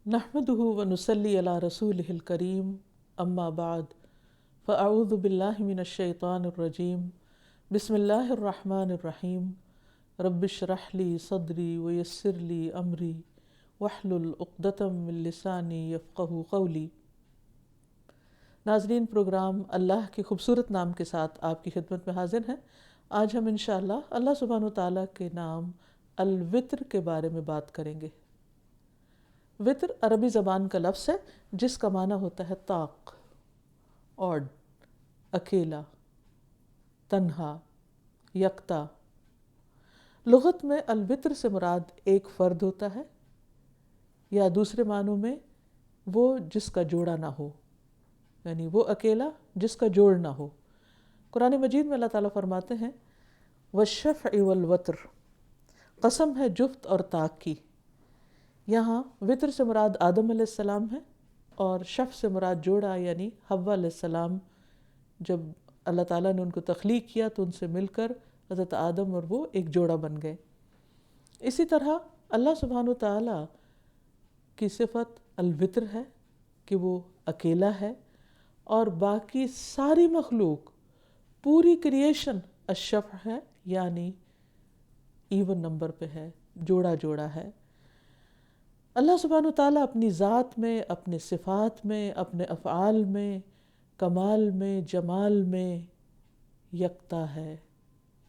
نحمده ونصلي على رسوله الكريم اما بعد فاعوذ بالله من الشيطان الرجيم بسم الله الرحمن الرحيم رب اشرح لي صدري ويسر لي امري واحلل عقدة من لساني يفقهوا قولي۔ ناظرین، پروگرام اللہ کے خوبصورت نام کے ساتھ آپ کی خدمت میں حاضر ہیں۔ آج ہم انشاءاللہ اللہ سبحانہ وتعالیٰ کے نام الوتر کے بارے میں بات کریں گے۔ وطر عربی زبان کا لفظ ہے جس کا معنی ہوتا ہے طاق، اوڈ، اکیلا، تنہا، یکتا۔ لغت میں الوتر سے مراد ایک فرد ہوتا ہے، یا دوسرے معنوں میں وہ جس کا جوڑا نہ ہو، یعنی وہ اکیلا جس کا جوڑ نہ ہو۔ قرآن مجید میں اللہ تعالیٰ فرماتے ہیں والشفع والوتر، قسم ہے جفت اور طاق کی۔ یہاں وطر سے مراد آدم علیہ السلام ہے، اور شف سے مراد جوڑا یعنی حوا علیہ السلام۔ جب اللہ تعالیٰ نے ان کو تخلیق کیا تو ان سے مل کر حضرت آدم اور وہ ایک جوڑا بن گئے۔ اسی طرح اللہ سبحانہ وتعالیٰ کی صفت الوتر ہے کہ وہ اکیلا ہے، اور باقی ساری مخلوق، پوری کریشن الشفع ہے، یعنی ایون نمبر پہ ہے، جوڑا جوڑا ہے۔ اللہ سبحانہ وتعالیٰ اپنی ذات میں، اپنے صفات میں، اپنے افعال میں، کمال میں، جمال میں یکتا ہے،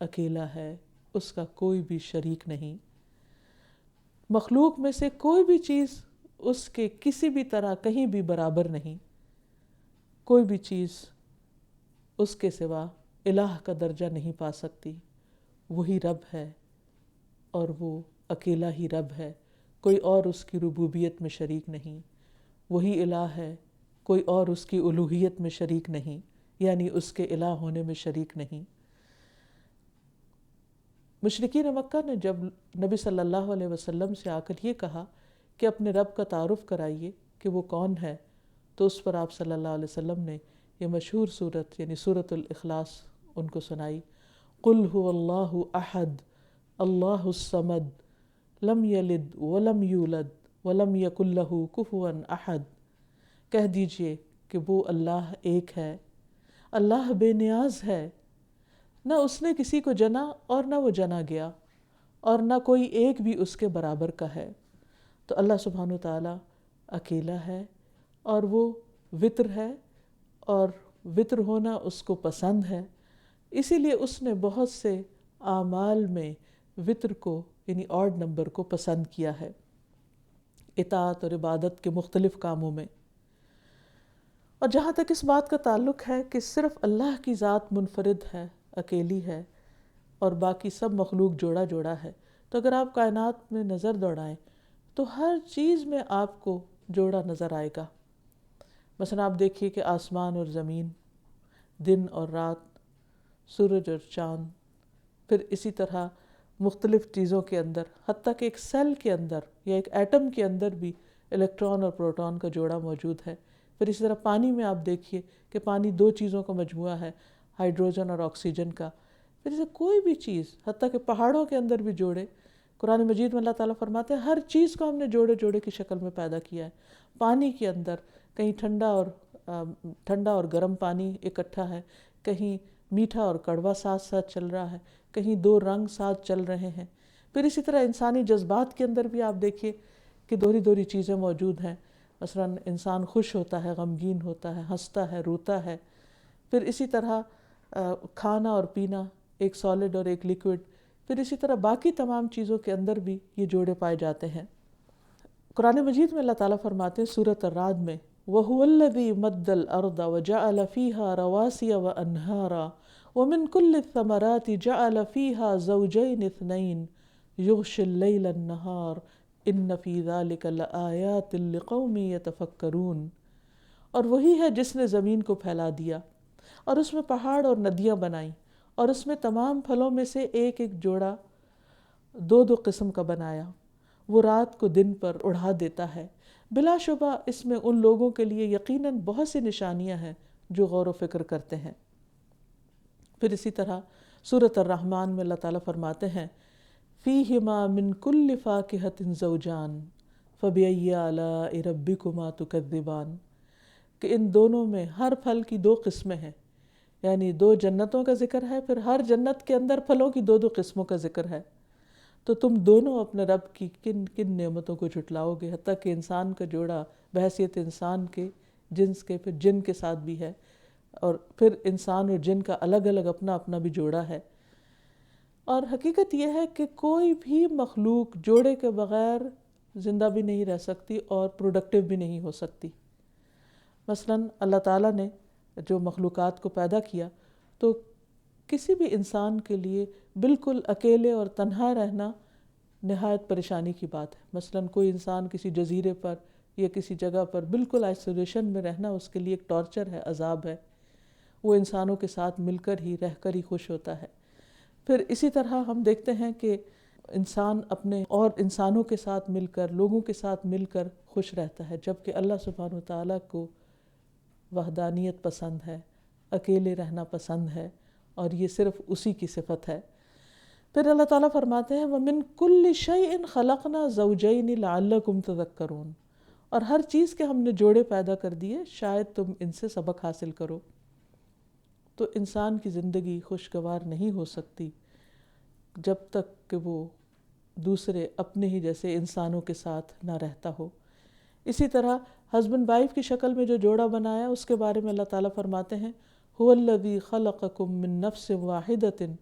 اکیلا ہے، اس کا کوئی بھی شریک نہیں۔ مخلوق میں سے کوئی بھی چیز اس کے کسی بھی طرح کہیں بھی برابر نہیں۔ کوئی بھی چیز اس کے سوا الہ کا درجہ نہیں پا سکتی۔ وہی رب ہے، اور وہ اکیلا ہی رب ہے، کوئی اور اس کی ربوبیت میں شریک نہیں۔ وہی الہ ہے، کوئی اور اس کی الوہیت میں شریک نہیں، یعنی اس کے الہ ہونے میں شریک نہیں۔ مشرکین مکہ نے جب نبی صلی اللہ علیہ وسلم سے آ کر یہ کہا کہ اپنے رب کا تعارف کرائیے کہ وہ کون ہے، تو اس پر آپ صلی اللہ علیہ وسلم نے یہ مشہور صورت یعنی سورۃ الاخلاص ان کو سنائی۔ قل هو اللہ احد اللہ الصمد لم یلد ولم یولد ولم یکن لہ کفوا احد۔ کہہ دیجئے کہ وہ اللہ ایک ہے، اللہ بے نیاز ہے، نہ اس نے کسی کو جنا اور نہ وہ جنا گیا، اور نہ کوئی ایک بھی اس کے برابر کا ہے۔ تو اللہ سبحانہ وتعالیٰ اکیلا ہے، اور وہ وطر ہے، اور وطر ہونا اس کو پسند ہے۔ اسی لیے اس نے بہت سے اعمال میں وطر کو یعنی آڈ نمبر کو پسند کیا ہے، اطاعت اور عبادت کے مختلف کاموں میں۔ اور جہاں تک اس بات کا تعلق ہے کہ صرف اللہ کی ذات منفرد ہے، اکیلی ہے، اور باقی سب مخلوق جوڑا جوڑا ہے، تو اگر آپ کائنات میں نظر دوڑائیں تو ہر چیز میں آپ کو جوڑا نظر آئے گا۔ مثلا آپ دیکھیے کہ آسمان اور زمین، دن اور رات، سورج اور چاند، پھر اسی طرح مختلف چیزوں کے اندر، حتیٰ کہ ایک سیل کے اندر یا ایک ایٹم کے اندر بھی الیکٹران اور پروٹون کا جوڑا موجود ہے۔ پھر اسی طرح پانی میں آپ دیکھیے کہ پانی دو چیزوں کا مجموعہ ہے، ہائیڈروجن اور آکسیجن کا۔ پھر اسے کوئی بھی چیز، حتیٰ کہ پہاڑوں کے اندر بھی جوڑے، قرآن مجید میں اللہ تعالیٰ فرماتے ہیں ہر چیز کو ہم نے جوڑے جوڑے کی شکل میں پیدا کیا ہے۔ پانی کے اندر کہیں ٹھنڈا اور گرم پانی اکٹھا ہے، کہیں میٹھا اور کڑوا ساتھ ساتھ چل رہا ہے، کہیں دو رنگ ساتھ چل رہے ہیں۔ پھر اسی طرح انسانی جذبات کے اندر بھی آپ دیکھیے کہ دوہری دوہری چیزیں موجود ہیں۔ مثلا انسان خوش ہوتا ہے، غمگین ہوتا ہے، ہنستا ہے، روتا ہے۔ پھر اسی طرح کھانا اور پینا، ایک سالڈ اور ایک لیکوڈ۔ پھر اسی طرح باقی تمام چیزوں کے اندر بھی یہ جوڑے پائے جاتے ہیں۔ قرآن مجید میں اللہ تعالیٰ فرماتے ہیں سورۃ الرعد میں وَهُوَ الَّذِي مَدَّ الْأَرْضَ وَجَعَلَ فِيهَا رَوَاسِيَ وَأَنْهَارًا وَمِنْ كُلِّ الثَّمَرَاتِ جَعَلَ فِيهَا زَوْجَيْنِ اثْنَيْنِ يُغْشِي اللَّيْلَ النَّهَارَ إِنَّ فِي ذَلِكَ لَآيَاتٍ لِقَوْمٍ يَتَفَكَّرُونَ۔ اور وہی ہے جس نے زمین کو پھیلا دیا اور اس میں پہاڑ اور ندیاں بنائیں، اور اس میں تمام پھلوں میں سے ایک ایک جوڑا دو دو قسم کا بنایا۔ وہ رات کو دن پر اڑھا دیتا ہے، بلا شبہ اس میں ان لوگوں کے لیے یقیناً بہت سی نشانیاں ہیں جو غور و فکر کرتے ہیں۔ پھر اسی طرح سورۃ الرحمن میں اللہ تعالیٰ فرماتے ہیں فیہما من کل فاکہۃ زوجان فَبِأَيِّ آلَاءِ رَبِّكُمَا تُكَذِّبَانِ، کہ ان دونوں میں ہر پھل کی دو قسمیں ہیں، یعنی دو جنتوں کا ذکر ہے، پھر ہر جنت کے اندر پھلوں کی دو دو قسموں کا ذکر ہے، تو تم دونوں اپنے رب کی کن کن نعمتوں کو جھٹلاؤ گے؟ حتیٰ کہ انسان کا جوڑا بحیثیت انسان کے جنس کے پھر جن کے ساتھ بھی ہے، اور پھر انسان اور جن کا الگ الگ اپنا اپنا بھی جوڑا ہے۔ اور حقیقت یہ ہے کہ کوئی بھی مخلوق جوڑے کے بغیر زندہ بھی نہیں رہ سکتی اور پروڈکٹیو بھی نہیں ہو سکتی۔ مثلاً اللہ تعالیٰ نے جو مخلوقات کو پیدا کیا تو کسی بھی انسان کے لیے بالکل اکیلے اور تنہا رہنا نہایت پریشانی کی بات ہے۔ مثلاً کوئی انسان کسی جزیرے پر یا کسی جگہ پر بالکل آئسولیشن میں رہنا اس کے لیے ایک ٹارچر ہے، عذاب ہے۔ وہ انسانوں کے ساتھ مل کر ہی رہ کر ہی خوش ہوتا ہے۔ پھر اسی طرح ہم دیکھتے ہیں کہ انسان اپنے اور انسانوں کے ساتھ مل کر، لوگوں کے ساتھ مل کر خوش رہتا ہے، جبکہ اللہ سبحانہ وتعالیٰ کو وحدانیت پسند ہے، اکیلے رہنا پسند ہے، اور یہ صرف اسی کی صفت ہے۔ پھر اللہ تعالیٰ فرماتے ہیں وَمِن كُلِّ شَيْءٍ خَلَقْنَا زَوْجَيْنِ لَعَلَّكُمْ تَذَكَّرُونَ، اور ہر چیز کے ہم نے جوڑے پیدا کر دیے شاید تم ان سے سبق حاصل کرو۔ تو انسان کی زندگی خوشگوار نہیں ہو سکتی جب تک کہ وہ دوسرے اپنے ہی جیسے انسانوں کے ساتھ نہ رہتا ہو۔ اسی طرح ہسبینڈ وائف کی شکل میں جو جوڑا بنایا اس کے بارے میں اللہ تعالیٰ فرماتے ہیں هُوَ الَّذِي خَلَقَكُم مِّن نَّفْسٍ وَاحِدَةٍ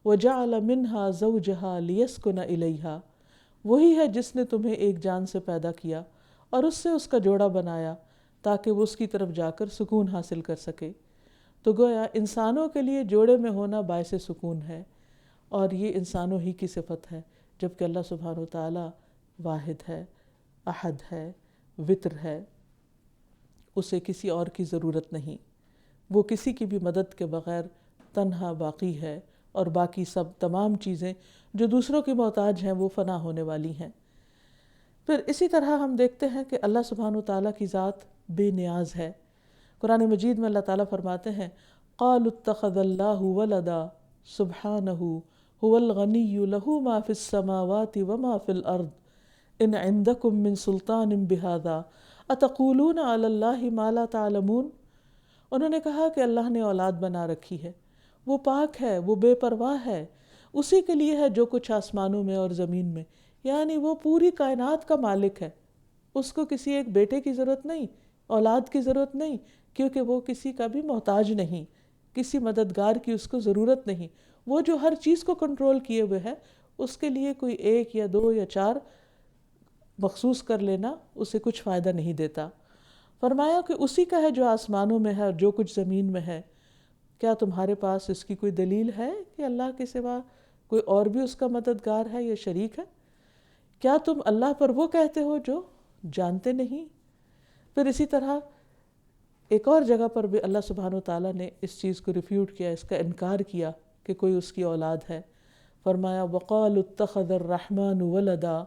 وَجَعَلَ مِنْهَا زَوْجَهَا لِيَسْكُنَ إِلَيْهَا، وہی ہے جس نے تمہیں ایک جان سے پیدا کیا اور اس سے اس کا جوڑا بنایا تاکہ وہ اس کی طرف جا کر سکون حاصل کر سکے۔ تو گویا انسانوں کے لیے جوڑے میں ہونا باعث سکون ہے، اور یہ انسانوں ہی کی صفت ہے، جبکہ اللہ سبحانہ وتعالیٰ واحد ہے، احد ہے، وتر ہے، اسے کسی اور کی ضرورت نہیں، وہ کسی کی بھی مدد کے بغیر تنہا باقی ہے، اور باقی سب تمام چیزیں جو دوسروں کی محتاج ہیں وہ فنا ہونے والی ہیں۔ پھر اسی طرح ہم دیکھتے ہیں کہ اللہ سبحانہ وتعالیٰ کی ذات بے نیاز ہے۔ قرآن مجید میں اللہ تعالیٰ فرماتے ہیں قَالُوا اتَّخَذَ اللَّهُ وَلَدًا سُبْحَانَهُ هُوَ الْغَنِيُّ لَهُ مَا فِي السَّمَاوَاتِ وَمَا فِي الْأَرْضِ إِنْ عِنْدَكُم مِّن سُلْطَانٍ بِهَٰذَا أَتَقُولُونَ عَلَى اللَّهِ مَا لَا تَعْلَمُونَ۔ انہوں نے کہا کہ اللہ نے اولاد بنا رکھی ہے، وہ پاک ہے، وہ بے پرواہ ہے، اسی کے لیے ہے جو کچھ آسمانوں میں اور زمین میں، یعنی وہ پوری کائنات کا مالک ہے، اس کو کسی ایک بیٹے کی ضرورت نہیں، اولاد کی ضرورت نہیں، کیونکہ وہ کسی کا بھی محتاج نہیں، کسی مددگار کی اس کو ضرورت نہیں، وہ جو ہر چیز کو کنٹرول کیے ہوئے ہے، اس کے لیے کوئی ایک یا دو یا چار مخصوص کر لینا اسے کچھ فائدہ نہیں دیتا۔ فرمایا کہ اسی کا ہے جو آسمانوں میں ہے اور جو کچھ زمین میں ہے، کیا تمہارے پاس اس کی کوئی دلیل ہے کہ اللہ کے سوا کوئی اور بھی اس کا مددگار ہے یا شریک ہے؟ کیا تم اللہ پر وہ کہتے ہو جو جانتے نہیں؟ پھر اسی طرح ایک اور جگہ پر بھی اللہ سبحانہ وتعالیٰ نے اس چیز کو ریفیوٹ کیا، اس کا انکار کیا کہ کوئی اس کی اولاد ہے۔ فرمایا وَقَالُوا اتَّخَذَ الرَّحْمَنُ وَلَدًا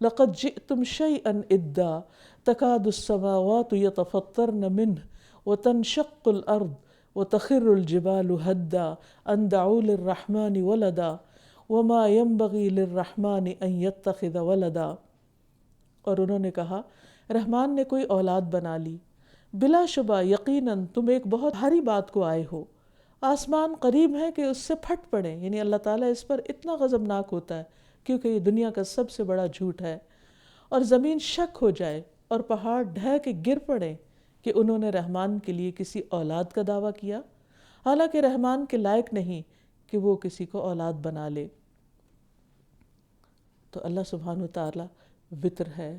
لَقَدْ جِئْتُمْ شَيْئًا إِدًّا تَكَادُ السَّمَاوَاتُ يَتَفَطَّرْنَ مِنْهُ وَتَنشَقُّ الْأَرْضُ وَتَخِرُّ الْجِبَالُ هَدًّا أَن دَعُوا لِلرَّحْمَنِ وَلَدًا وَمَا يَنبَغِي لِلرَّحْمَنِ أَن يَتَّخِذَ وَلَدًا۔ اور انہوں نے کہا رحمان نے کوئی اولاد بنا لی، بلا شبہ یقیناً تم ایک بہت بھاری بات کو آئے ہو، آسمان قریب ہے کہ اس سے پھٹ پڑیں، یعنی اللہ تعالیٰ اس پر اتنا غضبناک ہوتا ہے کیونکہ یہ دنیا کا سب سے بڑا جھوٹ ہے، اور زمین شک ہو جائے اور پہاڑ ڈھہ کے گر پڑے کہ انہوں نے رحمان کے لیے کسی اولاد کا دعویٰ کیا، حالانکہ رحمان کے لائق نہیں کہ وہ کسی کو اولاد بنا لے۔ تو اللہ سبحانہ وتعالیٰ وطر ہے،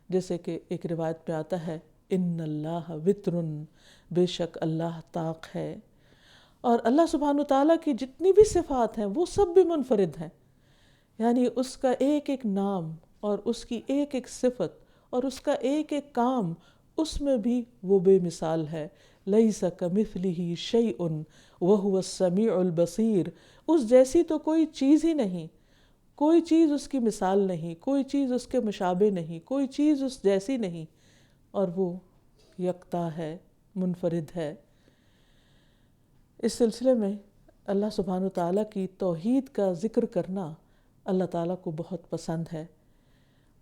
جیسے کہ ایک روایت میں آتا ہے ان اللہ وطرن، بے شک اللہ طاق ہے، اور اللہ سبحانہ وتعالیٰ کی جتنی بھی صفات ہیں وہ سب بھی منفرد ہیں، یعنی اس کا ایک ایک نام اور اس کی ایک ایک صفت اور اس کا ایک ایک کام، اس میں بھی وہ بے مثال ہے۔ لیس کمثلہ شیء وہو السمیع البصیر، اس جیسی تو کوئی چیز ہی نہیں، کوئی چیز اس کی مثال نہیں، کوئی چیز اس کے مشابہ نہیں، کوئی چیز اس جیسی نہیں، اور وہ یکتا ہے، منفرد ہے۔ اس سلسلے میں اللہ سبحانہ وتعالیٰ کی توحید کا ذکر کرنا اللہ تعالیٰ کو بہت پسند ہے،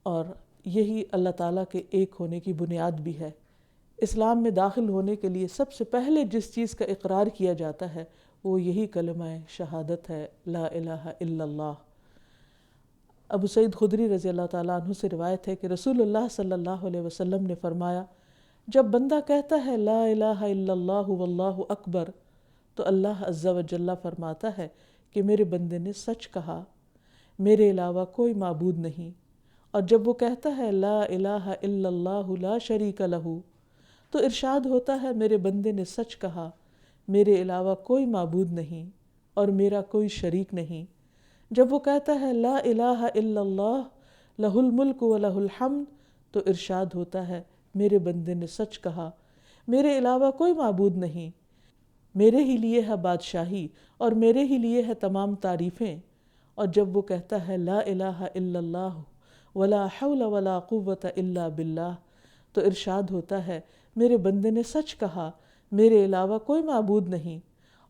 اور یہی اللہ تعالیٰ کے ایک ہونے کی بنیاد بھی ہے۔ اسلام میں داخل ہونے کے لیے سب سے پہلے جس چیز کا اقرار کیا جاتا ہے وہ یہی کلمہ شہادت ہے، لا الہ الا اللہ۔ ابو سعید خدری رضی اللہ تعالیٰ عنہ سے روایت ہے کہ رسول اللہ صلی اللہ علیہ وسلم نے فرمایا، جب بندہ کہتا ہے لا الہ الا اللہ واللہ اکبر، تو اللہ عز و جل فرماتا ہے کہ میرے بندے نے سچ کہا، میرے علاوہ کوئی معبود نہیں۔ اور جب وہ کہتا ہے لا الہ الا اللہ لا شریک لہ، تو ارشاد ہوتا ہے میرے بندے نے سچ کہا، میرے علاوہ کوئی معبود نہیں اور میرا کوئی شریک نہیں۔ جب وہ کہتا ہے لا الہ الا اللہ لہ الملک و لہ الحمد، تو ارشاد ہوتا ہے میرے بندے نے سچ کہا، میرے علاوہ کوئی معبود نہیں، میرے ہی لیے ہے بادشاہی اور میرے ہی لیے ہے تمام تعریفیں۔ اور جب وہ کہتا ہے لا الہ الا اللہ ولا حول ولا قوة الا باللہ، تو ارشاد ہوتا ہے میرے بندے نے سچ کہا، میرے علاوہ کوئی معبود نہیں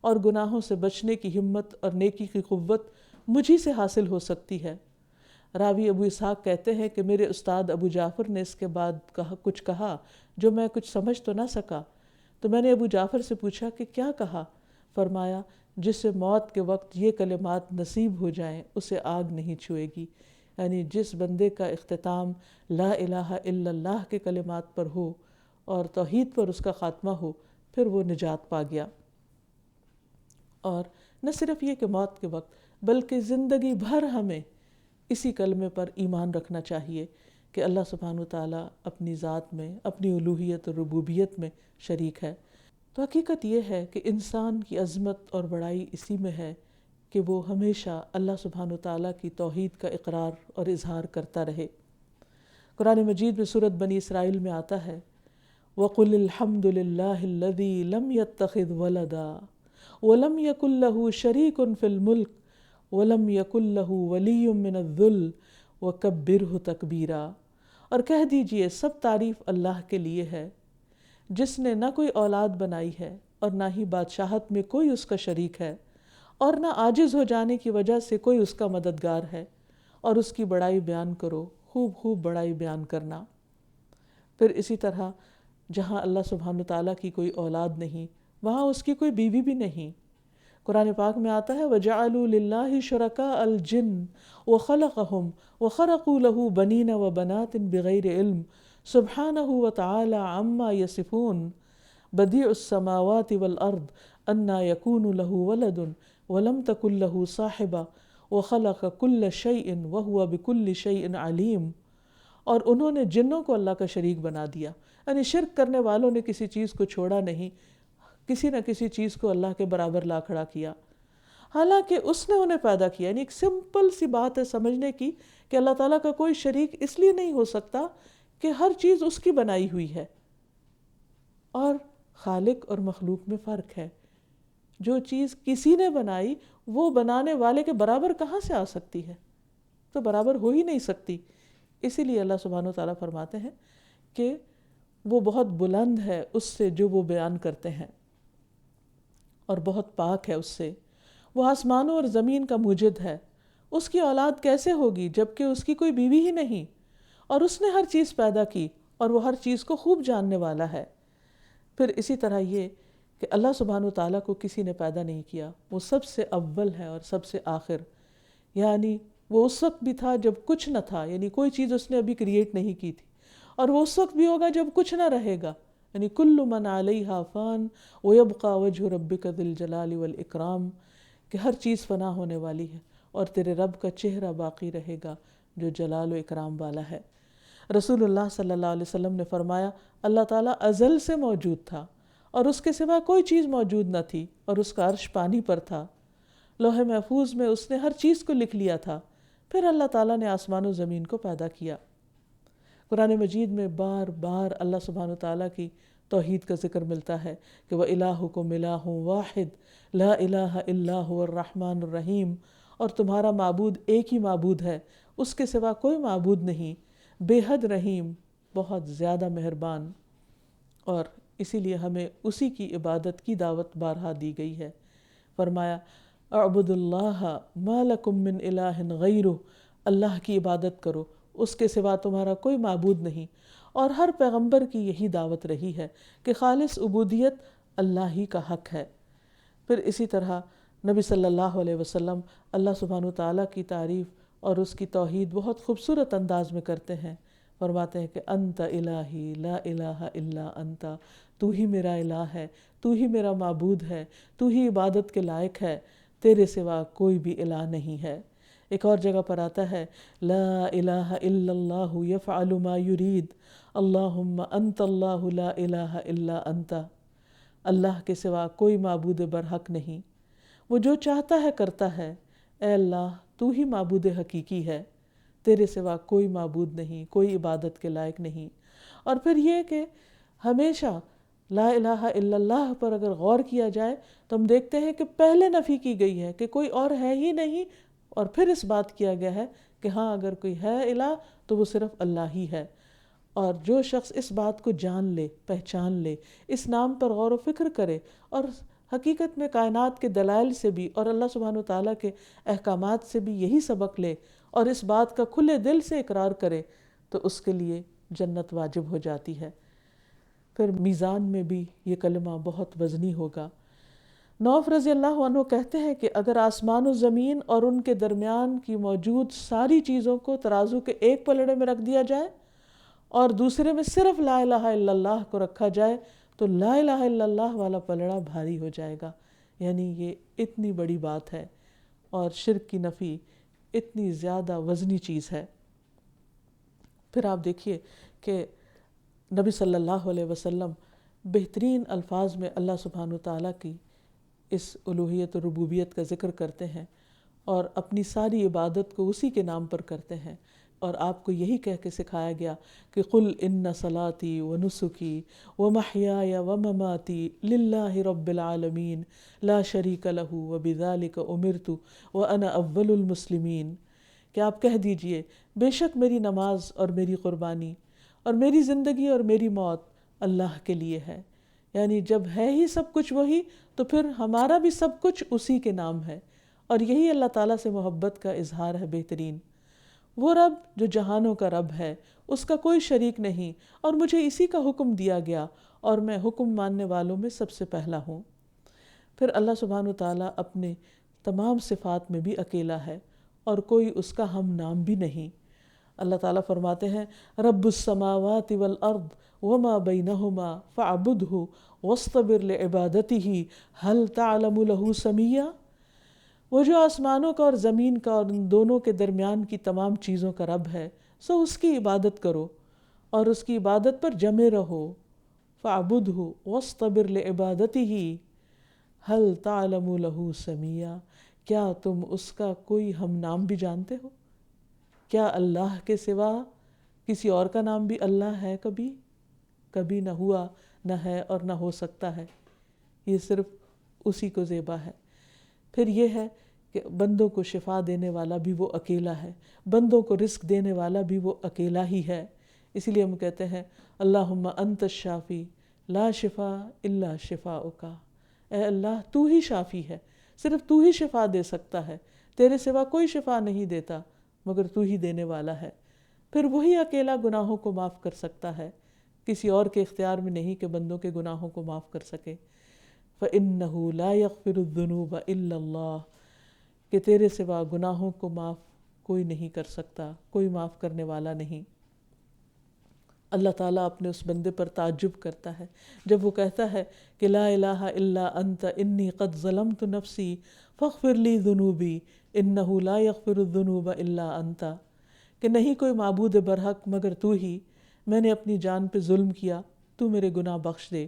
اور گناہوں سے بچنے کی ہمت اور نیکی کی قوت مجھی سے حاصل ہو سکتی ہے۔ راوی ابو اسحاق کہتے ہیں کہ میرے استاد ابو جعفر نے اس کے بعد کچھ کہا جو میں کچھ سمجھ تو نہ سکا، تو میں نے ابو جعفر سے پوچھا کہ کیا کہا؟ فرمایا، جسے موت کے وقت یہ کلمات نصیب ہو جائیں اسے آگ نہیں چھوئے گی، یعنی جس بندے کا اختتام لا الہ الا اللہ کے کلمات پر ہو اور توحید پر اس کا خاتمہ ہو، پھر وہ نجات پا گیا۔ اور نہ صرف یہ کہ موت کے وقت بلکہ زندگی بھر ہمیں اسی کلمے پر ایمان رکھنا چاہیے کہ اللہ سبحانہ وتعالیٰ اپنی ذات میں، اپنی الوہیت اور ربوبیت میں شریک ہے۔ تو حقیقت یہ ہے کہ انسان کی عظمت اور بڑائی اسی میں ہے کہ وہ ہمیشہ اللہ سبحانہ وتعالیٰ کی توحید کا اقرار اور اظہار کرتا رہے۔ قرآن مجید میں سورۃ بنی اسرائیل میں آتا ہے وَقُلِ الْحَمْدُ لِلَّهِ الَّذِي لَمْ يَتَّخِذْ وَلَدًا وَلَمْ يَكُنْ لَهُ شَرِيكٌ فِي الْمُلْكِ وَلَمْ يَكُنْ لَهُ وَلِيٌّ مِّنَ الذُّلِّ وَكَبِّرْهُ تَكْبِيرًا۔ اور کہہ دیجئے سب تعریف اللہ کے لیے ہے، جس نے نہ کوئی اولاد بنائی ہے اور نہ ہی بادشاہت میں کوئی اس کا شریک ہے، اور نہ عاجز ہو جانے کی وجہ سے کوئی اس کا مددگار ہے، اور اس کی بڑائی بیان کرو، خوب خوب بڑائی بیان کرنا۔ پھر اسی طرح جہاں اللہ سبحانہ تعالیٰ کی کوئی اولاد نہیں، وہاں اس کی کوئی بیوی بھی نہیں۔ قرآن پاک میں آتا ہے وَجَعَلُوا لِلَّهِ شُرَكَاءَ الْجِنَّ وَخَلَقَهُمْ وَخَرَقُوا لَهُ بَنِينَ وَبَنَاتٍ بِغَيْرِ عِلْمٍ سُبْحَانَهُ وَتَعَالَى عَمَّا يَصِفُونَ بَدِيعُ السَّمَاوَاتِ وَالْأَرْضِ أَنَّىٰ يَكُونُ لَهُ وَلَدٌ وَلَمْ تَكُن لَهُ صَاحِبَةٌ وَخَلَقَ كُلَّ شَيْءٍ وَهُوَ بِكُلِّ شَيْءٍ عَلِيمٌ۔ اور انہوں نے جنوں کو اللہ کا شریک بنا دیا، یعنی شرک کرنے والوں نے کسی چیز کو چھوڑا نہیں، کسی نہ کسی چیز کو اللہ کے برابر لا کھڑا کیا، حالانکہ اس نے انہیں پیدا کیا۔ یعنی ایک سمپل سی بات ہے سمجھنے کی کہ اللہ تعالیٰ کا کوئی شریک اس لیے نہیں ہو سکتا کہ ہر چیز اس کی بنائی ہوئی ہے، اور خالق اور مخلوق میں فرق ہے۔ جو چیز کسی نے بنائی وہ بنانے والے کے برابر کہاں سے آ سکتی ہے؟ تو برابر ہو ہی نہیں سکتی۔ اسی لیے اللہ سبحانہ وتعالیٰ فرماتے ہیں کہ وہ بہت بلند ہے اس سے جو وہ بیان کرتے ہیں، اور بہت پاک ہے اس سے۔ وہ آسمانوں اور زمین کا موجد ہے، اس کی اولاد کیسے ہوگی جبکہ اس کی کوئی بیوی ہی نہیں، اور اس نے ہر چیز پیدا کی اور وہ ہر چیز کو خوب جاننے والا ہے۔ پھر اسی طرح یہ کہ اللہ سبحانہ وتعالیٰ کو کسی نے پیدا نہیں کیا، وہ سب سے اول ہے اور سب سے آخر، یعنی وہ اس وقت بھی تھا جب کچھ نہ تھا، یعنی کوئی چیز اس نے ابھی کریٹ نہیں کی تھی، اور وہ اس وقت بھی ہوگا جب کچھ نہ رہے گا، یعنی کل من علیہا فان ویبقى وجہ ربک ذی الجلال والاکرام، کہ ہر چیز فنا ہونے والی ہے اور تیرے رب کا چہرہ باقی رہے گا جو جلال و اکرام والا ہے۔ رسول اللہ صلی اللہ علیہ وسلم نے فرمایا اللہ تعالیٰ ازل سے موجود تھا اور اس کے سوا کوئی چیز موجود نہ تھی، اور اس کا عرش پانی پر تھا، لوح محفوظ میں اس نے ہر چیز کو لکھ لیا تھا، پھر اللہ تعالیٰ نے آسمان و زمین کو پیدا کیا۔ قرآن مجید میں بار بار اللہ سبحانہ تعالیٰ کی توحید کا ذکر ملتا ہے کہ وَإِلَٰهُكُمْ إِلَٰهٌ وَاحِدٌ لَا إِلَٰهَ إِلَّا هُوَ الرَّحْمَٰنُ الرَّحِيمُ، اور تمہارا معبود ایک ہی معبود ہے، اس کے سوا کوئی معبود نہیں، بے حد رحیم، بہت زیادہ مہربان۔ اور اسی لیے ہمیں اسی کی عبادت کی دعوت بارہا دی گئی ہے۔ فرمایا اعبدوا اللہ ما لکم من الہ غیرہ، اللہ کی عبادت کرو، اس کے سوا تمہارا کوئی معبود نہیں، اور ہر پیغمبر کی یہی دعوت رہی ہے کہ خالص عبودیت اللہ ہی کا حق ہے۔ پھر اسی طرح نبی صلی اللہ علیہ وسلم اللہ سبحانہ تعالیٰ کی تعریف اور اس کی توحید بہت خوبصورت انداز میں کرتے ہیں، فرماتے ہیں کہ انت الہی لا الہ الا انت، تو ہی میرا الہ ہے، تو ہی میرا معبود ہے، تو ہی عبادت کے لائق ہے، تیرے سوا کوئی بھی الہ نہیں ہے۔ ایک اور جگہ پر آتا ہے لا الہ الا اللہ یفعل ما یرید اللہم انت اللہ لا الہ الا انت، اللہ کے سوا کوئی معبود برحق نہیں، وہ جو چاہتا ہے کرتا ہے، اے اللہ تو ہی معبود حقیقی ہے، تیرے سوا کوئی معبود نہیں، کوئی عبادت کے لائق نہیں۔ اور پھر یہ کہ ہمیشہ لا الہ الا اللہ پر اگر غور کیا جائے تو ہم دیکھتے ہیں کہ پہلے نفی کی گئی ہے کہ کوئی اور ہے ہی نہیں، اور پھر اس بات کیا گیا ہے کہ ہاں اگر کوئی ہے الہ تو وہ صرف اللہ ہی ہے۔ اور جو شخص اس بات کو جان لے، پہچان لے، اس نام پر غور و فکر کرے، اور حقیقت میں کائنات کے دلائل سے بھی اور اللہ سبحانہ وتعالیٰ کے احکامات سے بھی یہی سبق لے اور اس بات کا کھلے دل سے اقرار کرے تو اس کے لیے جنت واجب ہو جاتی ہے۔ پھر میزان میں بھی یہ کلمہ بہت وزنی ہوگا۔ نوف رضی اللہ عنہ کہتے ہیں کہ اگر آسمان و زمین اور ان کے درمیان کی موجود ساری چیزوں کو ترازو کے ایک پلڑے میں رکھ دیا جائے اور دوسرے میں صرف لا الہ الا اللہ کو رکھا جائے تو لا الہ الا اللہ والا پلڑا بھاری ہو جائے گا، یعنی یہ اتنی بڑی بات ہے اور شرک کی نفی اتنی زیادہ وزنی چیز ہے۔ پھر آپ دیکھیے کہ نبی صلی اللہ علیہ وسلم بہترین الفاظ میں اللہ سبحانہ تعالیٰ کی اس الوہیت و ربوبیت کا ذکر کرتے ہیں اور اپنی ساری عبادت کو اسی کے نام پر کرتے ہیں، اور آپ کو یہی کہہ کے سکھایا گیا کہ قل ان صلاتی و نسکی و محیای و مماتی للہ رب العالمین لا شریک لہ و بذالک امرت و انا اول المسلمین، کہ آپ کہہ دیجئے بے شک میری نماز اور میری قربانی اور میری زندگی اور میری موت اللہ کے لیے ہے، یعنی جب ہے ہی سب کچھ وہی تو پھر ہمارا بھی سب کچھ اسی کے نام ہے، اور یہی اللہ تعالیٰ سے محبت کا اظہار ہے بہترین۔ وہ رب جو جہانوں کا رب ہے، اس کا کوئی شریک نہیں، اور مجھے اسی کا حکم دیا گیا اور میں حکم ماننے والوں میں سب سے پہلا ہوں۔ پھر اللہ سبحانہ تعالیٰ اپنے تمام صفات میں بھی اکیلا ہے اور کوئی اس کا ہم نام بھی نہیں۔ اللہ تعالیٰ فرماتے ہیں رب السماوات والارض وما بینہما فاعبدہ واصطبر لعبادتہ هل تعلم له سمیہ، وہ جو آسمانوں کا اور زمین کا اور ان دونوں کے درمیان کی تمام چیزوں کا رب ہے، سو اس کی عبادت کرو اور اس کی عبادت پر جمے رہو، فاعبدہ واصطبر لعبادتہ هل تعلم له سمیہ، کیا تم اس کا کوئی ہم نام بھی جانتے ہو؟ کیا اللہ کے سوا کسی اور کا نام بھی اللہ ہے؟ کبھی نہ ہوا، نہ ہے اور نہ ہو سکتا ہے، یہ صرف اسی کو زیبا ہے۔ پھر یہ ہے کہ بندوں کو شفا دینے والا بھی وہ اکیلا ہے، بندوں کو رزق دینے والا بھی وہ اکیلا ہی ہے، اسی لیے ہم کہتے ہیں اللہم انت الشافی لا شفا الا شفاؤک، اے اللہ تو ہی شافی ہے، صرف تو ہی شفا دے سکتا ہے، تیرے سوا کوئی شفا نہیں دیتا مگر تو ہی دینے والا ہے۔ پھر وہی اکیلا گناہوں کو معاف کر سکتا ہے، کسی اور کے اختیار میں نہیں کہ بندوں کے گناہوں کو معاف کر سکے۔ فَإِنَّهُ لَا يَغْفِرُ الذُّنُوبَ إِلَّا اللَّهُ، کہ تیرے سوا گناہوں کو معاف کوئی نہیں کر سکتا، کوئی معاف کرنے والا نہیں۔ اللہ تعالیٰ اپنے اس بندے پر تعجب کرتا ہے جب وہ کہتا ہے کہ لا الہ الا انت انی قد ظلمت نفسی فاغفر لی ذنوبی انہ لا یغفر الذنوب الا انت، کہ نہیں کوئی معبود برحق مگر تو ہی، میں نے اپنی جان پہ ظلم کیا، تو میرے گناہ بخش دے،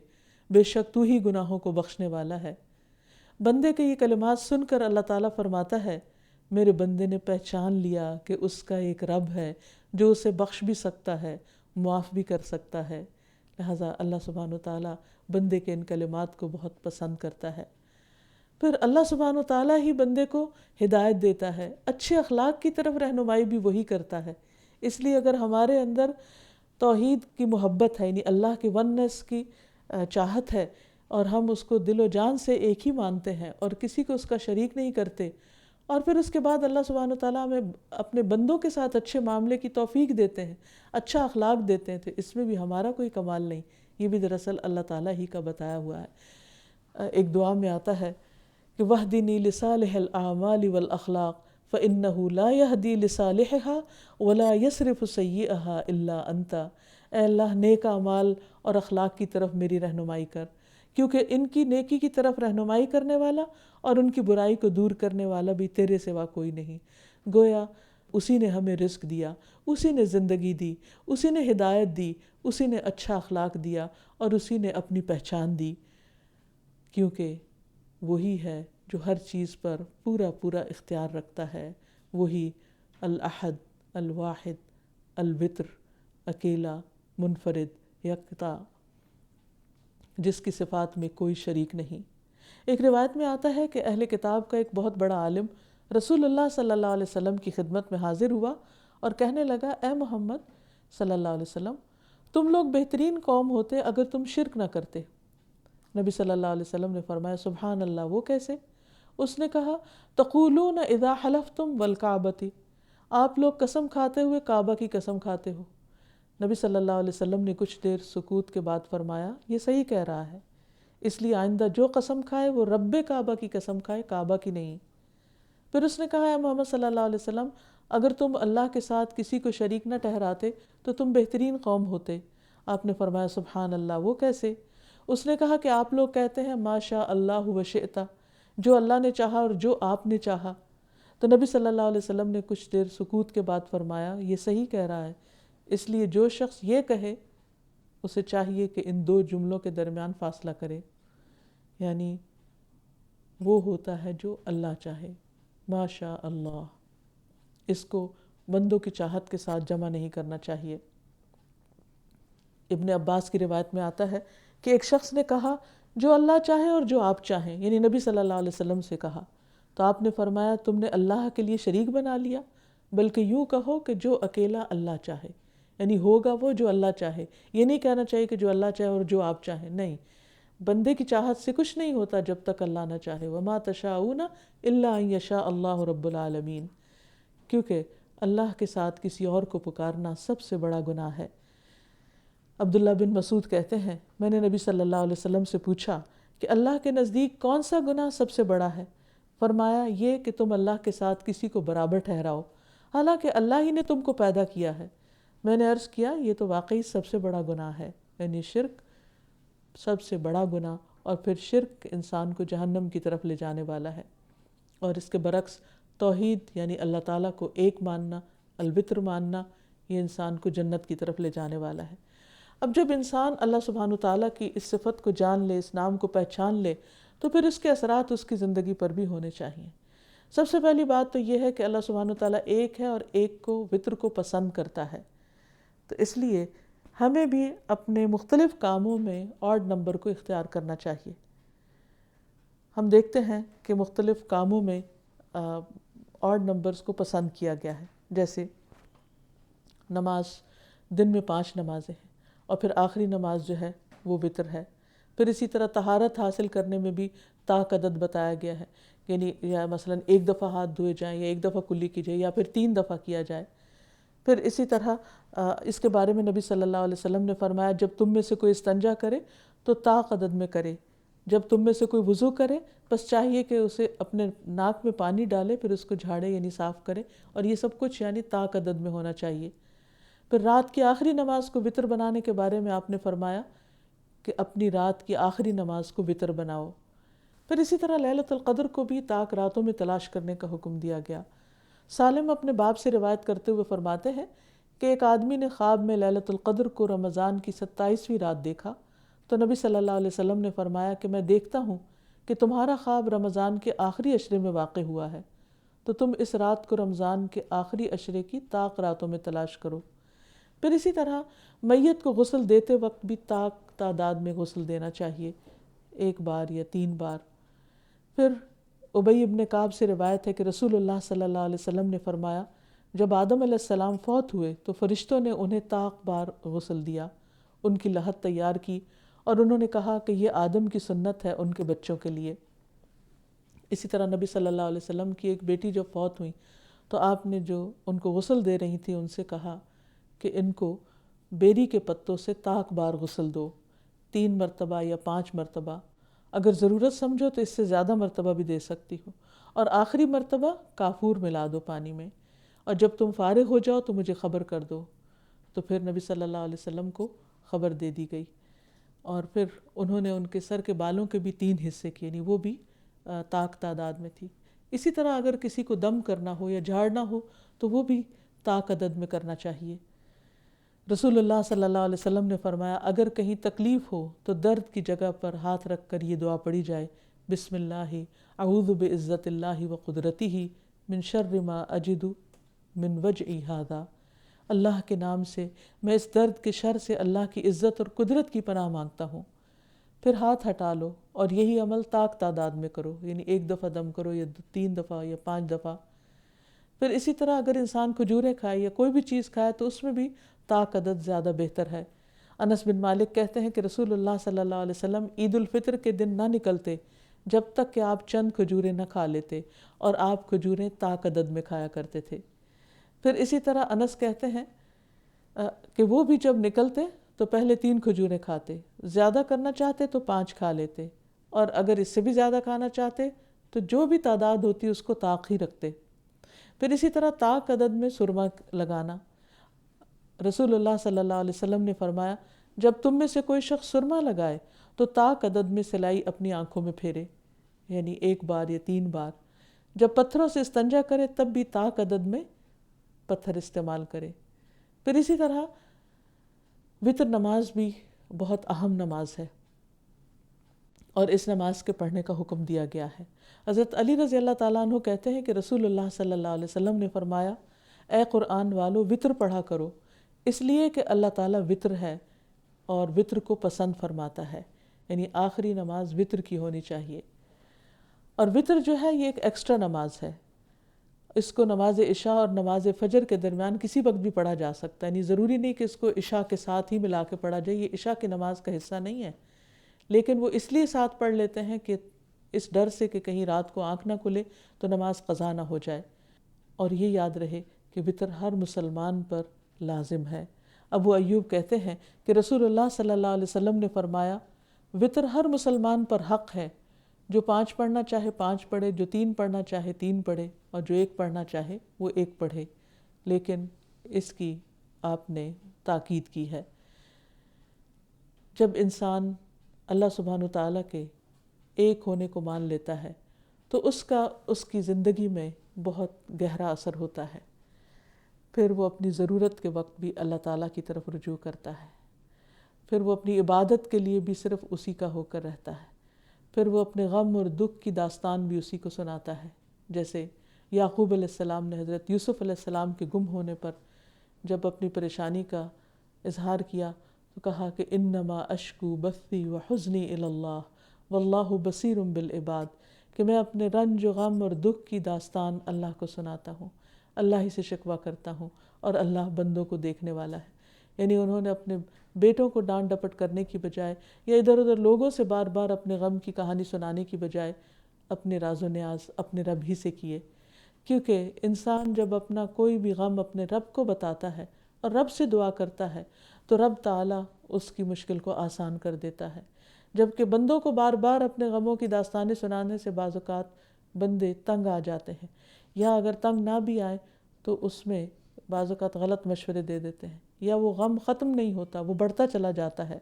بے شک تو ہی گناہوں کو بخشنے والا ہے۔ بندے کے یہ کلمات سن کر اللہ تعالیٰ فرماتا ہے میرے بندے نے پہچان لیا کہ اس کا ایک رب ہے جو اسے بخش بھی سکتا ہے، معاف بھی کر سکتا ہے، لہٰذا اللہ سبحانہ وتعالیٰ بندے کے ان کلمات کو بہت پسند کرتا ہے۔ پھر اللہ سبحانہ وتعالیٰ ہی بندے کو ہدایت دیتا ہے، اچھے اخلاق کی طرف رہنمائی بھی وہی کرتا ہے۔ اس لیے اگر ہمارے اندر توحید کی محبت ہے، یعنی اللہ کی وننس کی چاہت ہے، اور ہم اس کو دل و جان سے ایک ہی مانتے ہیں اور کسی کو اس کا شریک نہیں کرتے، اور پھر اس کے بعد اللہ سبحانہ وتعالیٰ ہمیں اپنے بندوں کے ساتھ اچھے معاملے کی توفیق دیتے ہیں، اچھا اخلاق دیتے ہیں، تو اس میں بھی ہمارا کوئی کمال نہیں، یہ بھی دراصل اللہ تعالیٰ ہی کا بتایا ہوا ہے۔ ایک دعا میں آتا ہے کہ وَاهْدِنِي لِصَالِحِ الْأَعْمَالِ وَالْأَخْلَاقِ فَإِنَّهُ لَا يَهْدِي لِصَالِحِهَا وَلَا يَصْرِفُ سَيِّئَهَا إِلَّا أَنْتَ۔ اے اللہ نیک اعمال اور اخلاق کی طرف میری رہنمائی کر، کیونکہ ان کی نیکی کی طرف رہنمائی کرنے والا اور ان کی برائی کو دور کرنے والا بھی تیرے سوا کوئی نہیں۔ گویا اسی نے ہمیں رزق دیا، اسی نے زندگی دی، اسی نے ہدایت دی، اسی نے اچھا اخلاق دیا اور اسی نے اپنی پہچان دی، کیونکہ وہی ہے جو ہر چیز پر پورا پورا اختیار رکھتا ہے، وہی الاحد، الواحد، الوتر، اکیلا، منفرد، یکتا، جس کی صفات میں کوئی شریک نہیں۔ ایک روایت میں آتا ہے کہ اہل کتاب کا ایک بہت بڑا عالم رسول اللہ صلی اللہ علیہ وسلم کی خدمت میں حاضر ہوا اور کہنے لگا، اے محمد صلی اللہ علیہ وسلم، تم لوگ بہترین قوم ہوتے اگر تم شرک نہ کرتے۔ نبی صلی اللہ علیہ وسلم نے فرمایا، سبحان اللہ، وہ کیسے؟ اس نے کہا، تقولون اذا حلفتم والکعبۃ، آپ لوگ قسم کھاتے ہوئے کعبہ کی قسم کھاتے ہو۔ نبی صلی اللہ علیہ وسلم نے کچھ دیر سکوت کے بعد فرمایا، یہ صحیح کہہ رہا ہے، اس لیے آئندہ جو قسم کھائے وہ رب کعبہ کی قسم کھائے، کعبہ کی نہیں۔ پھر اس نے کہا، اے محمد صلی اللہ علیہ وسلم، اگر تم اللہ کے ساتھ کسی کو شریک نہ ٹھہراتے تو تم بہترین قوم ہوتے۔ آپ نے فرمایا، سبحان اللہ، وہ کیسے؟ اس نے کہا کہ آپ لوگ کہتے ہیں ما شاء اللہ و شئت، جو اللہ نے چاہا اور جو آپ نے چاہا۔ تو نبی صلی اللہ علیہ وسلم نے کچھ دیر سکوت کے بعد فرمایا، یہ صحیح کہہ رہا ہے، اس لیے جو شخص یہ کہے اسے چاہیے کہ ان دو جملوں کے درمیان فاصلہ کرے، یعنی وہ ہوتا ہے جو اللہ چاہے، ما شاء اللہ، اس کو بندوں کی چاہت کے ساتھ جمع نہیں کرنا چاہیے۔ ابن عباس کی روایت میں آتا ہے کہ ایک شخص نے کہا، جو اللہ چاہے اور جو آپ چاہیں، یعنی نبی صلی اللہ علیہ وسلم سے کہا، تو آپ نے فرمایا، تم نے اللہ کے لیے شریک بنا لیا، بلکہ یوں کہو کہ جو اکیلا اللہ چاہے، یعنی ہوگا وہ جو اللہ چاہے۔ یہ نہیں کہنا چاہیے کہ جو اللہ چاہے اور جو آپ چاہیں، نہیں، بندے کی چاہت سے کچھ نہیں ہوتا جب تک اللہ نہ چاہے، وما تشاءون الا ان یشاء اللہ رب العالمین، کیونکہ اللہ کے ساتھ کسی اور کو پکارنا سب سے بڑا گناہ ہے۔ عبداللہ بن مسعود کہتے ہیں، میں نے نبی صلی اللہ علیہ وسلم سے پوچھا کہ اللہ کے نزدیک کون سا گناہ سب سے بڑا ہے؟ فرمایا، یہ کہ تم اللہ کے ساتھ کسی کو برابر ٹھہراؤ، حالانکہ اللہ ہی نے تم کو پیدا کیا ہے۔ میں نے عرض کیا، یہ تو واقعی سب سے بڑا گناہ ہے، یعنی شرک سب سے بڑا گناہ، اور پھر شرک انسان کو جہنم کی طرف لے جانے والا ہے۔ اور اس کے برعکس توحید، یعنی اللہ تعالیٰ کو ایک ماننا، الوتر ماننا، یہ انسان کو جنت کی طرف لے جانے والا ہے۔ اب جب انسان اللہ سبحانہ وتعالیٰ کی اس صفت کو جان لے، اس نام کو پہچان لے، تو پھر اس کے اثرات اس کی زندگی پر بھی ہونے چاہیے۔ سب سے پہلی بات تو یہ ہے کہ اللہ سبحانہ وتعالیٰ ایک ہے اور ایک کو، وطر کو پسند کرتا ہے، تو اس لیے ہمیں بھی اپنے مختلف کاموں میں آڈ نمبر کو اختیار کرنا چاہیے۔ ہم دیکھتے ہیں کہ مختلف کاموں میں آڈ نمبرز کو پسند کیا گیا ہے، جیسے نماز، دن میں 5 نمازیں ہیں، اور پھر آخری نماز جو ہے وہ وطر ہے۔ پھر اسی طرح طہارت حاصل کرنے میں بھی طاق عدد بتایا گیا ہے، یعنی یا مثلاً 1 دفعہ ہاتھ دھوئے جائیں یا 1 دفعہ کلی کی جائے یا پھر 3 دفعہ کیا جائے۔ پھر اسی طرح اس کے بارے میں نبی صلی اللہ علیہ وسلم نے فرمایا، جب تم میں سے کوئی استنجا کرے تو طاق عدد میں کرے، جب تم میں سے کوئی وضو کرے بس چاہیے کہ اسے اپنے ناک میں پانی ڈالے، پھر اس کو جھاڑے یعنی صاف کرے، اور یہ سب کچھ یعنی طاق عدد میں ہونا چاہیے۔ پھر رات کی آخری نماز کو وطر بنانے کے بارے میں آپ نے فرمایا کہ اپنی رات کی آخری نماز کو وطر بناؤ۔ پھر اسی طرح لیلۃ القدر کو بھی طاق راتوں میں تلاش کرنے کا حکم دیا گیا۔ سالم اپنے باپ سے روایت کرتے ہوئے فرماتے ہیں کہ ایک آدمی نے خواب میں لیلۃ القدر کو رمضان کی 27ویں رات دیکھا، تو نبی صلی اللہ علیہ وسلم نے فرمایا کہ میں دیکھتا ہوں کہ تمہارا خواب رمضان کے آخری عشرے میں واقع ہوا ہے، تو تم اس رات کو رمضان کے آخری عشرے کی طاق راتوں میں تلاش کرو۔ پھر اسی طرح میت کو غسل دیتے وقت بھی طاق تعداد میں غسل دینا چاہیے، 1 بار یا 3 بار۔ پھر ابی ابن کعب سے روایت ہے کہ رسول اللہ صلی اللہ علیہ وسلم نے فرمایا، جب آدم علیہ السلام فوت ہوئے تو فرشتوں نے انہیں طاق بار غسل دیا، ان کی لحد تیار کی، اور انہوں نے کہا کہ یہ آدم کی سنت ہے ان کے بچوں کے لیے۔ اسی طرح نبی صلی اللہ علیہ وسلم کی ایک بیٹی جو فوت ہوئی تو آپ نے جو ان کو غسل دے رہی تھی ان سے کہا کہ ان کو بیری کے پتوں سے طاق بار غسل دو، 3 مرتبہ یا 5 مرتبہ، اگر ضرورت سمجھو تو اس سے زیادہ مرتبہ بھی دے سکتی ہو، اور آخری مرتبہ کافور ملا دو پانی میں، اور جب تم فارغ ہو جاؤ تو مجھے خبر کر دو۔ تو پھر نبی صلی اللہ علیہ وسلم کو خبر دے دی گئی، اور پھر انہوں نے ان کے سر کے بالوں کے بھی 3 حصے کیے، یعنی وہ بھی طاق تعداد میں تھی۔ اسی طرح اگر کسی کو دم کرنا ہو یا جھاڑنا ہو تو وہ بھی طاق عدد میں کرنا چاہیے۔ رسول اللہ صلی اللہ علیہ وسلم نے فرمایا اگر کہیں تکلیف ہو تو درد کی جگہ پر ہاتھ رکھ کر یہ دعا پڑھی جائے، بسم اللہ اعوذ بعزت اللہ و قدرتہ من شر ما اجد من وجعی ھذا، اللہ کے نام سے میں اس درد کے شر سے اللہ کی عزت اور قدرت کی پناہ مانگتا ہوں۔ پھر ہاتھ ہٹا لو اور یہی عمل طاق تعداد میں کرو، یعنی 1 دفعہ دم کرو یا 3 دفعہ یا 5 دفعہ۔ پھر اسی طرح اگر انسان کھجوریں کھائے یا کوئی بھی چیز کھائے تو اس میں بھی طاق عدد زیادہ بہتر ہے۔ انس بن مالک کہتے ہیں کہ رسول اللہ صلی اللہ علیہ وسلم عید الفطر کے دن نہ نکلتے جب تک کہ آپ چند کھجوریں نہ کھا لیتے، اور آپ کھجوریں طاق عدد میں کھایا کرتے تھے۔ پھر اسی طرح انس کہتے ہیں کہ وہ بھی جب نکلتے تو پہلے 3 کھجوریں کھاتے، زیادہ کرنا چاہتے تو 5 کھا لیتے، اور اگر اس سے بھی زیادہ کھانا چاہتے تو جو بھی تعداد ہوتی اس کو طاق ہی رکھتے۔ پھر اسی طرح طاق عدد میں سرما لگانا، رسول اللہ صلی اللہ علیہ وسلم نے فرمایا جب تم میں سے کوئی شخص سرما لگائے تو طاق عدد میں سلائی اپنی آنکھوں میں پھیرے، یعنی 1 بار یا 3 بار۔ جب پتھروں سے استنجا کرے تب بھی طاق عدد میں پتھر استعمال کرے۔ پھر اسی طرح وتر نماز بھی بہت اہم نماز ہے، اور اس نماز کے پڑھنے کا حکم دیا گیا ہے۔ حضرت علی رضی اللہ تعالیٰ عنہ کہتے ہیں کہ رسول اللہ صلی اللہ علیہ وسلم نے فرمایا اے قرآن والو وتر پڑھا کرو، اس لیے کہ اللہ تعالیٰ وتر ہے اور وتر کو پسند فرماتا ہے، یعنی آخری نماز وتر کی ہونی چاہیے۔ اور وتر جو ہے یہ ایک ایکسٹرا نماز ہے، اس کو نماز عشاء اور نماز فجر کے درمیان کسی وقت بھی پڑھا جا سکتا ہے، یعنی ضروری نہیں کہ اس کو عشاء کے ساتھ ہی ملا کے پڑھا جائے، یہ عشاء کی نماز کا حصہ نہیں ہے، لیکن وہ اس لیے ساتھ پڑھ لیتے ہیں کہ اس ڈر سے کہ کہیں رات کو آنکھ نہ کھلے تو نماز قضا نہ ہو جائے۔ اور یہ یاد رہے کہ وتر ہر مسلمان پر لازم ہے۔ ابو ایوب کہتے ہیں کہ رسول اللہ صلی اللہ علیہ وسلم نے فرمایا وتر ہر مسلمان پر حق ہے، جو 5 پڑھنا چاہے 5 پڑھے، جو 3 پڑھنا چاہے 3 پڑھے، اور جو 1 پڑھنا چاہے وہ 1 پڑھے، لیکن اس کی آپ نے تاکید کی ہے۔ جب انسان اللہ سبحانہ وتعالیٰ کے ایک ہونے کو مان لیتا ہے تو اس کی زندگی میں بہت گہرا اثر ہوتا ہے، پھر وہ اپنی ضرورت کے وقت بھی اللہ تعالیٰ کی طرف رجوع کرتا ہے، پھر وہ اپنی عبادت کے لیے بھی صرف اسی کا ہو کر رہتا ہے، پھر وہ اپنے غم اور دکھ کی داستان بھی اسی کو سناتا ہے۔ جیسے یعقوب علیہ السلام نے حضرت یوسف علیہ السلام کے گم ہونے پر جب اپنی پریشانی کا اظہار کیا تو کہا کہ انما اشکو بثی و حزنی الی اللہ واللہ بصیر بالعباد، کہ میں اپنے رنج و غم اور دکھ کی داستان اللہ کو سناتا ہوں، اللہ ہی سے شکوہ کرتا ہوں، اور اللہ بندوں کو دیکھنے والا ہے۔ یعنی انہوں نے اپنے بیٹوں کو ڈانٹ ڈپٹ کرنے کی بجائے یا ادھر ادھر لوگوں سے بار بار اپنے غم کی کہانی سنانے کی بجائے اپنے راز و نیاز اپنے رب ہی سے کیے، کیونکہ انسان جب اپنا کوئی بھی غم اپنے رب کو بتاتا ہے اور رب سے دعا کرتا ہے تو رب تعالیٰ اس کی مشکل کو آسان کر دیتا ہے، جبکہ بندوں کو بار بار اپنے غموں کی داستانیں سنانے سے بعض اوقات بندے تنگ آ جاتے ہیں، یا اگر تنگ نہ بھی آئے تو اس میں بعض اوقات غلط مشورے دے دیتے ہیں، یا وہ غم ختم نہیں ہوتا، وہ بڑھتا چلا جاتا ہے۔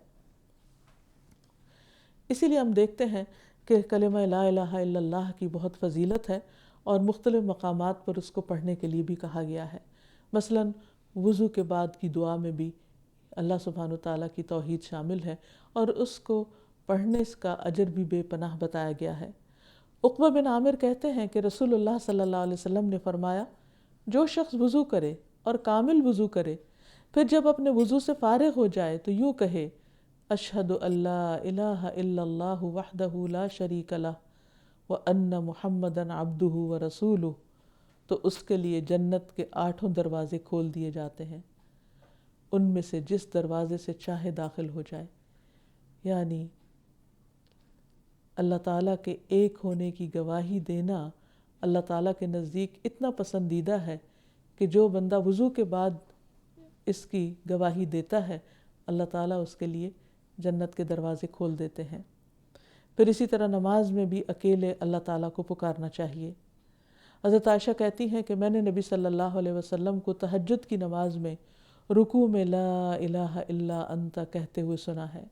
اسی لیے ہم دیکھتے ہیں کہ کلمہ لا الہ الا اللہ کی بہت فضیلت ہے، اور مختلف مقامات پر اس کو پڑھنے کے لیے بھی کہا گیا ہے۔ مثلاً وضو کے بعد کی دعا میں بھی اللہ سبحانہ وتعالیٰ کی توحید شامل ہے، اور اس کو پڑھنے کا اجر بھی بے پناہ بتایا گیا ہے۔ عقبہ بن عامر کہتے ہیں کہ رسول اللہ صلی اللہ علیہ وسلم نے فرمایا جو شخص وضو کرے اور کامل وضو کرے، پھر جب اپنے وضو سے فارغ ہو جائے تو یوں کہے اشہد ان لا الہ الا اللہ وحدہ لا شریک لہ وان محمدًا عبدہ ورسولہ، تو اس کے لیے جنت کے 8 دروازے کھول دیے جاتے ہیں، ان میں سے جس دروازے سے چاہے داخل ہو جائے۔ یعنی اللہ تعالیٰ کے ایک ہونے کی گواہی دینا اللہ تعالیٰ کے نزدیک اتنا پسندیدہ ہے کہ جو بندہ وضو کے بعد اس کی گواہی دیتا ہے اللہ تعالیٰ اس کے لیے جنت کے دروازے کھول دیتے ہیں۔ پھر اسی طرح نماز میں بھی اکیلے اللہ تعالیٰ کو پکارنا چاہیے۔ حضرت عائشہ کہتی ہیں کہ میں نے نبی صلی اللہ علیہ وسلم کو تہجد کی نماز میں رکوع میں لا الہ الا انت کہتے ہوئے سنا ہے۔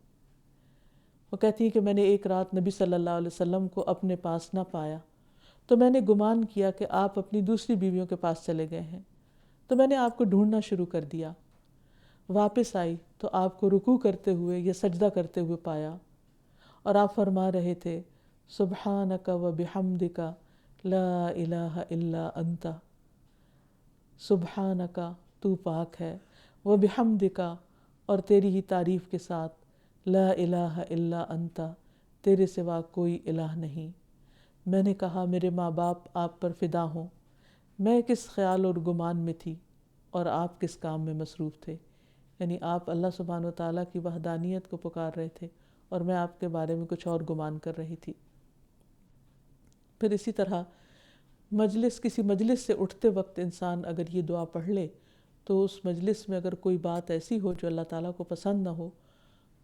وہ کہتی ہیں کہ میں نے ایک رات نبی صلی اللہ علیہ وسلم کو اپنے پاس نہ پایا تو میں نے گمان کیا کہ آپ اپنی دوسری بیویوں کے پاس چلے گئے ہیں، تو میں نے آپ کو ڈھونڈنا شروع کر دیا۔ واپس آئی تو آپ کو رکوع کرتے ہوئے یا سجدہ کرتے ہوئے پایا اور آپ فرما رہے تھے سبحانک و بحمدک لا الہ الا انت، سبحانک تو پاک ہے، و بحمدک اور تیری ہی تعریف کے ساتھ، لا الہ الا انت تیرے سوا کوئی الہ نہیں۔ میں نے کہا میرے ماں باپ آپ پر فدا ہوں، میں کس خیال اور گمان میں تھی اور آپ کس کام میں مصروف تھے۔ یعنی آپ اللہ سبحانہ وتعالیٰ کی وحدانیت کو پکار رہے تھے اور میں آپ کے بارے میں کچھ اور گمان کر رہی تھی۔ پھر اسی طرح کسی مجلس سے اٹھتے وقت انسان اگر یہ دعا پڑھ لے تو اس مجلس میں اگر کوئی بات ایسی ہو جو اللہ تعالیٰ کو پسند نہ ہو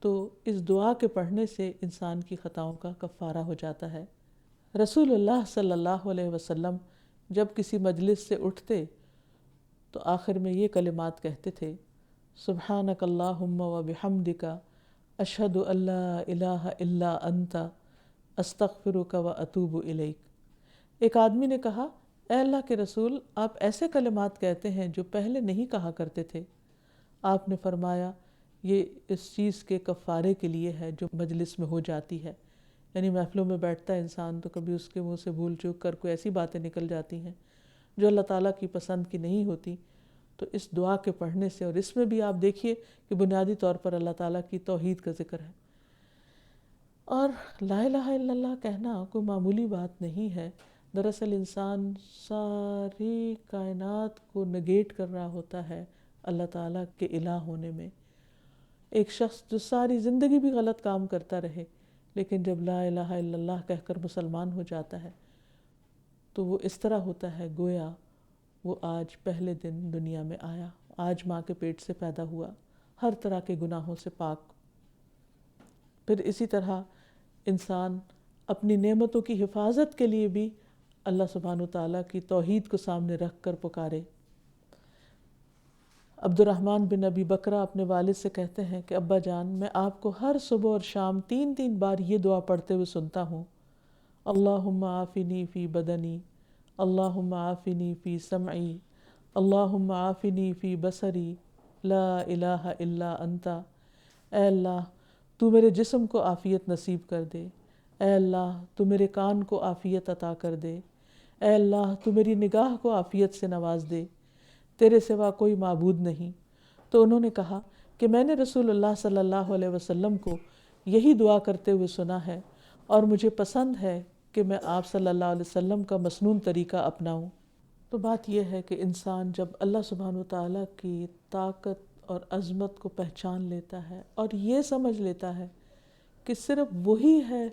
تو اس دعا کے پڑھنے سے انسان کی خطاؤں کا کفارہ ہو جاتا ہے۔ رسول اللہ صلی اللہ علیہ وسلم جب کسی مجلس سے اٹھتے تو آخر میں یہ کلمات کہتے تھے سبحانک اللہم و بحمدک اشہد ان لا الہ الا انت استغفرک و اتوب الیک۔ ایک آدمی نے کہا اے اللہ کے رسول، آپ ایسے کلمات کہتے ہیں جو پہلے نہیں کہا کرتے تھے۔ آپ نے فرمایا یہ اس چیز کے کفارے کے لیے ہے جو مجلس میں ہو جاتی ہے، یعنی محفلوں میں بیٹھتا ہے انسان تو کبھی اس کے منہ سے بھول چوک کر کوئی ایسی باتیں نکل جاتی ہیں جو اللہ تعالیٰ کی پسند کی نہیں ہوتی، تو اس دعا کے پڑھنے سے، اور اس میں بھی آپ دیکھیے کہ بنیادی طور پر اللہ تعالیٰ کی توحید کا ذکر ہے۔ اور لا الہ الا اللہ کہنا کوئی معمولی بات نہیں ہے۔ دراصل انسان ساری کائنات کو نگیٹ کر رہا ہوتا ہے اللہ تعالیٰ کے الہ ہونے میں۔ ایک شخص جو ساری زندگی بھی غلط کام کرتا رہے لیکن جب لا الہ الا اللہ کہہ کر مسلمان ہو جاتا ہے تو وہ اس طرح ہوتا ہے گویا وہ آج پہلے دن دنیا میں آیا، آج ماں کے پیٹ سے پیدا ہوا، ہر طرح کے گناہوں سے پاک۔ پھر اسی طرح انسان اپنی نعمتوں کی حفاظت کے لیے بھی اللہ سبحانہ وتعالیٰ کی توحید کو سامنے رکھ کر پکارے۔ عبد الرحمن بن ابی بکرہ اپنے والد سے کہتے ہیں کہ ابا جان، میں آپ کو ہر صبح اور شام 3 بار یہ دعا پڑھتے ہوئے سنتا ہوں، اللہم عافنی فی بدنی، اللہم عافنی فی سمعی، اللہم عافنی فی بصری، لا الہ الا انت۔ اے اللہ تو میرے جسم کو عافیت نصیب کر دے، اے اللہ تو میرے کان کو عافیت عطا کر دے، اے اللہ تو میری نگاہ کو عافیت سے نواز دے، تیرے سوا کوئی معبود نہیں۔ تو انہوں نے کہا کہ میں نے رسول اللہ صلی اللہ علیہ وسلم کو یہی دعا کرتے ہوئے سنا ہے اور مجھے پسند ہے کہ میں آپ صلی اللہ علیہ وسلم کا مسنون طریقہ اپناؤں۔ تو بات یہ ہے کہ انسان جب اللہ سبحانہ وتعالیٰ کی طاقت اور عظمت کو پہچان لیتا ہے اور یہ سمجھ لیتا ہے کہ صرف وہی ہے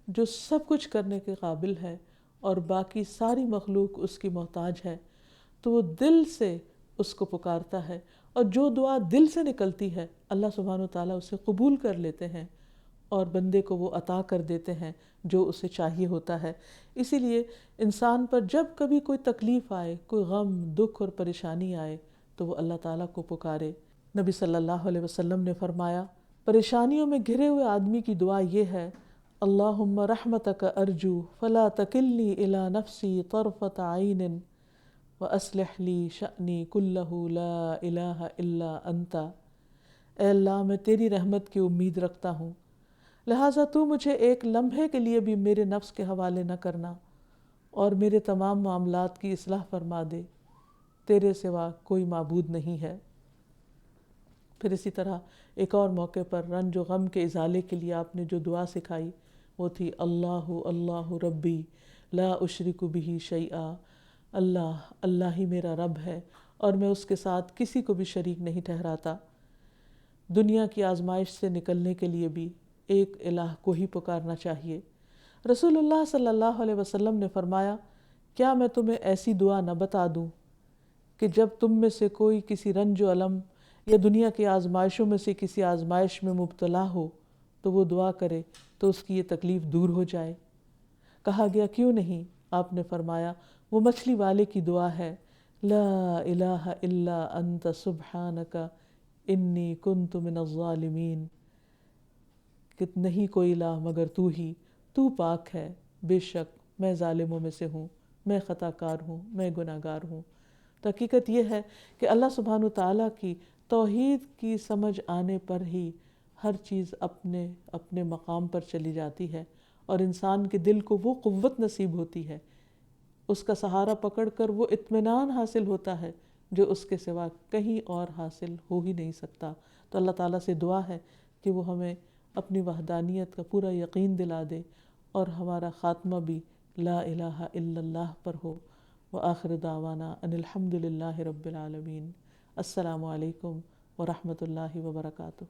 جو سب کچھ کرنے کے قابل ہے اور باقی ساری مخلوق اس کی محتاج ہے، تو وہ دل سے اس کو پکارتا ہے، اور جو دعا دل سے نکلتی ہے اللہ سبحانہ وتعالیٰ اسے قبول کر لیتے ہیں اور بندے کو وہ عطا کر دیتے ہیں جو اسے چاہیے ہوتا ہے۔ اسی لیے انسان پر جب کبھی کوئی تکلیف آئے، کوئی غم، دکھ اور پریشانی آئے تو وہ اللہ تعالیٰ کو پکارے۔ نبی صلی اللہ علیہ وسلم نے فرمایا پریشانیوں میں گھرے ہوئے آدمی کی دعا یہ ہے اللہم رحمتک ارجو فلا تکلنی الی نفسی طرفۃ عین وَأَصْلِحْ لِي شَأْنِي كُلَّهُ لَا إِلَٰهَ إِلَّا أَنْتَ۔ اے اللہ میں تیری رحمت کی امید رکھتا ہوں، لہٰذا تو مجھے ایک لمحے کے لیے بھی میرے نفس کے حوالے نہ کرنا اور میرے تمام معاملات کی اصلاح فرما دے، تیرے سوا کوئی معبود نہیں ہے۔ پھر اسی طرح ایک اور موقع پر رنج و غم کے ازالے کے لیے آپ نے جو دعا سکھائی وہ تھی اللہ اللہ ربی لا اشرک بہ شیئا، اللہ اللہ ہی میرا رب ہے اور میں اس کے ساتھ کسی کو بھی شریک نہیں ٹھہراتا۔ دنیا کی آزمائش سے نکلنے کے لیے بھی ایک الہ کو ہی پکارنا چاہیے۔ رسول اللہ صلی اللہ علیہ وسلم نے فرمایا کیا میں تمہیں ایسی دعا نہ بتا دوں کہ جب تم میں سے کوئی کسی رنج و الم یا دنیا کی آزمائشوں میں سے کسی آزمائش میں مبتلا ہو تو وہ دعا کرے تو اس کی یہ تکلیف دور ہو جائے۔ کہا گیا کیوں نہیں؟ آپ نے فرمایا وہ مچھلی والے کی دعا ہے، لا الہ الا انت سبحانک انی کنت من الظالمین، کہ نہیں کوئی الہ مگر تو ہی، تو پاک ہے، بے شک میں ظالموں میں سے ہوں، میں خطا کار ہوں، میں گناہ گار ہوں۔ تو حقیقت یہ ہے کہ اللہ سبحانہ تعالیٰ کی توحید کی سمجھ آنے پر ہی ہر چیز اپنے اپنے مقام پر چلی جاتی ہے، اور انسان کے دل کو وہ قوت نصیب ہوتی ہے، اس کا سہارا پکڑ کر وہ اطمینان حاصل ہوتا ہے جو اس کے سوا کہیں اور حاصل ہو ہی نہیں سکتا۔ تو اللہ تعالیٰ سے دعا ہے کہ وہ ہمیں اپنی وحدانیت کا پورا یقین دلا دے اور ہمارا خاتمہ بھی لا الہ الا اللہ پر ہو۔ وآخر دعوانا ان الحمد للہ رب العالمین۔ السلام علیکم ورحمۃ اللہ وبرکاتہ۔